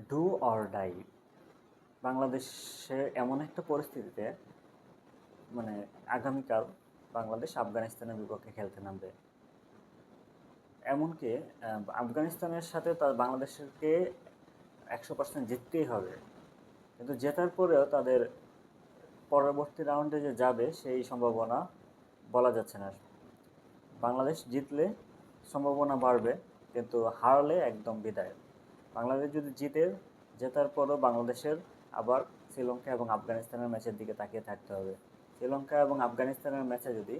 Do or die. বাংলাদেশে এমন একটা পরিস্থিতিতে মানে আগামীকাল বাংলাদেশ আফগানিস্তানের বিপক্ষে খেলতে নামবে। এমনকি আফগানিস্তানের সাথে তার বাংলাদেশকে 100% জিততেই হবে। কিন্তু জেতার পরেও তাদের পরবর্তী রাউন্ডে যে যাবে সেই সম্ভাবনা বলা যাচ্ছে না। বাংলাদেশ জিতলে সম্ভাবনা বাড়বে, কিন্তু হারলে একদম বিদায়। বাংলাদেশ যদি জেতার পরও বাংলাদেশের আবার শ্রীলঙ্কা এবং আফগানিস্তানের ম্যাচের দিকে তাকিয়ে থাকতে হবে। শ্রীলঙ্কা এবং আফগানিস্তানের ম্যাচে যদি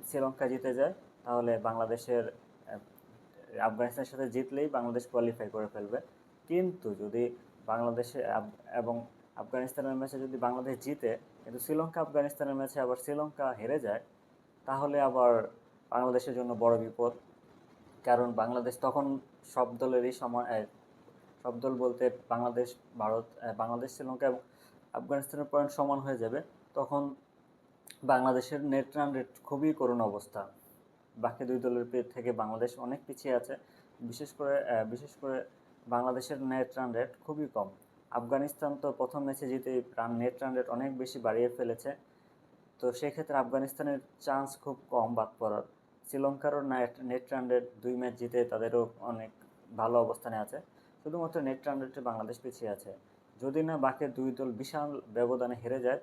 শ্রীলঙ্কা জিতে যায়, তাহলে বাংলাদেশের আফগানিস্তানের সাথে জিতলেই বাংলাদেশ কোয়ালিফাই করে ফেলবে। কিন্তু যদি বাংলাদেশে এবং আফগানিস্তানের ম্যাচে যদি বাংলাদেশ জিতে, কিন্তু শ্রীলঙ্কা আফগানিস্তানের ম্যাচে আবার শ্রীলঙ্কা হেরে যায়, তাহলে আবার বাংলাদেশের জন্য বড় বিপদ। কারণ বাংলাদেশ তখন সব দলেরই সব দল বলতে বাংলাদেশ, ভারত, বাংলাদেশ, শ্রীলঙ্কা এবং আফগানিস্তানের পয়েন্ট সমান হয়ে যাবে। তখন বাংলাদেশের নেট রান রেট খুবই করুণ অবস্থা। বাকি দুই দলের থেকে বাংলাদেশ অনেক পিছিয়ে আছে। বিশেষ করে বাংলাদেশের নেট রান রেট খুবই কম। আফগানিস্তান তো প্রথম ম্যাচে জিতে নেট রান রেট অনেক বেশি বাড়িয়ে ফেলেছে। তো সেক্ষেত্রে আফগানিস্তানের চান্স খুব কম বাদ পড়ার। শ্রীলঙ্কারও নেট রান রেট 2 ম্যাচ জিতে তাদেরও অনেক ভালো অবস্থানে আছে। শুধুমাত্র নেট রান রেটে বাংলাদেশ পিছিয়ে আছে। যদি না বাকি দুই দল বিশাল ব্যবধানে হেরে যায়,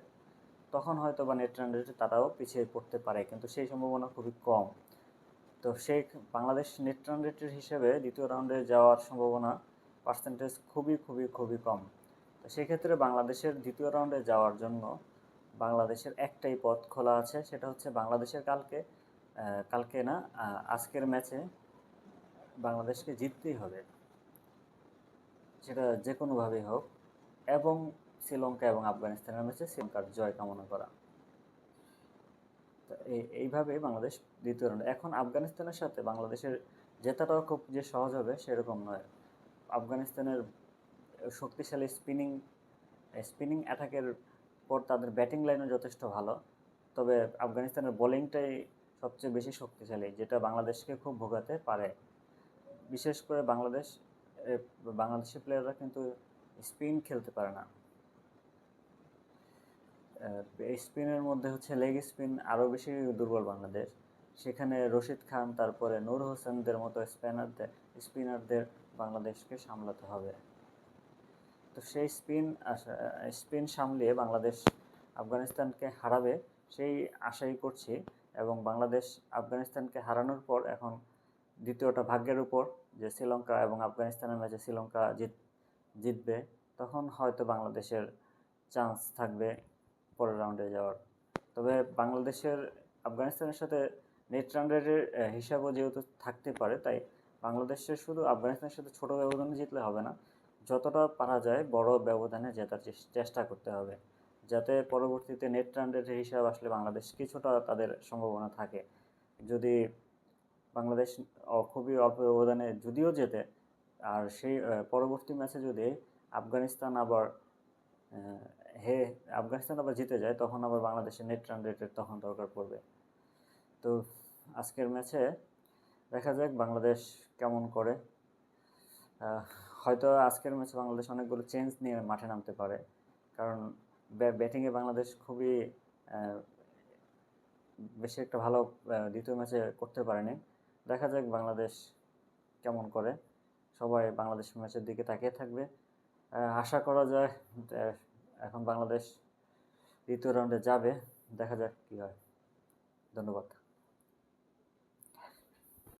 তখন হয়তো বা নেট রান রেটে তারাও পিছিয়ে পড়তে পারে, কিন্তু সেই সম্ভাবনা খুবই কম। তো সেই বাংলাদেশ নেট রান রেটের হিসেবে দ্বিতীয় রাউন্ডে যাওয়ার সম্ভাবনা পার্সেন্টেজ খুবই খুবই খুবই কম। তো সেক্ষেত্রে বাংলাদেশের দ্বিতীয় রাউন্ডে যাওয়ার জন্য বাংলাদেশের একটাই পথ খোলা আছে, সেটা হচ্ছে বাংলাদেশের কালকে না, আজকের ম্যাচে বাংলাদেশকে জিততেই হবে, সেটা যে কোনোভাবেই হোক, এবং শ্রীলঙ্কা এবং আফগানিস্তানের ম্যাচে শ্রীলঙ্কার জয় কামনা করা। এইভাবেই বাংলাদেশ দ্বিতীয় রাউন্ডে। এখন আফগানিস্তানের সাথে বাংলাদেশের জেতাটাও খুব যে সহজ হবে সেরকম নয়। আফগানিস্তানের শক্তিশালী স্পিনিং অ্যাটাকের পর তাদের ব্যাটিং লাইনও যথেষ্ট ভালো। তবে আফগানিস্তানের বোলিংটাই সবচেয়ে বেশি শক্তিশালী, যেটা বাংলাদেশকে খুব ভোগাতে পারে। বিশেষ করে বাংলাদেশি প্লেয়াররা কিন্তু স্পিন খেলতে পারে না। স্পিনের মধ্যে হচ্ছে লেগ স্পিন আরও বেশি দুর্বল বাংলাদেশ। সেখানে রশিদ খান, তারপরে নূর হোসেনদের মতো স্পিনারদের বাংলাদেশকে সামলাতে হবে। তো সেই স্পিন সামলিয়ে বাংলাদেশ আফগানিস্তানকে হারাবে সেই আশাই করছি। এবং বাংলাদেশ আফগানিস্তানকে হারানোর পর এখন দ্বিতীয়টা ভাগ্যের উপর, যে শ্রীলঙ্কা এবং আফগানিস্তানের ম্যাচে শ্রীলঙ্কা জিতবে, তখন হয়তো বাংলাদেশের চান্স থাকবে পরের রাউন্ডে যাওয়ার। তবে বাংলাদেশের আফগানিস্তানের সাথে নেট রান রেটের হিসাবও যেহেতু থাকতে পারে, তাই বাংলাদেশের শুধু আফগানিস্তানের সাথে ছোট ব্যবধানে জিতলে হবে না, যতটা পারা যায় বড় ব্যবধানে জেতার চেষ্টা করতে হবে, যাতে পরবর্তীতে নেট রান রেটের হিসাব আসলে বাংলাদেশ কিছুটা তাদের সম্ভাবনা থাকে। যদি বাংলাদেশ খুবই অল্প ব্যবধানে যদিও জেতে, আর সেই পরবর্তী ম্যাচে যদি আফগানিস্তান আবার জিতে যায়, তখন আবার বাংলাদেশের নেট রান রেটের তখন দরকার পড়বে। তো আজকের ম্যাচে দেখা যাক বাংলাদেশ কেমন করে। হয়তো আজকের ম্যাচে বাংলাদেশ অনেকগুলো চেঞ্জ নিয়ে মাঠে নামতে পারে, কারণ ব্যাটিংয়ে বাংলাদেশ খুবই বেশি একটা ভালো দ্বিতীয় ম্যাচে করতে পারেনি। দেখা যাক বাংলাদেশ কেমন করে। সবাই বাংলাদেশ ম্যাচের দিকে তাকিয়ে থাকবে। আশা করা যায় এখন বাংলাদেশ দ্বিতীয় রাউন্ডে যাবে। দেখা যাক কী হয়। ধন্যবাদ।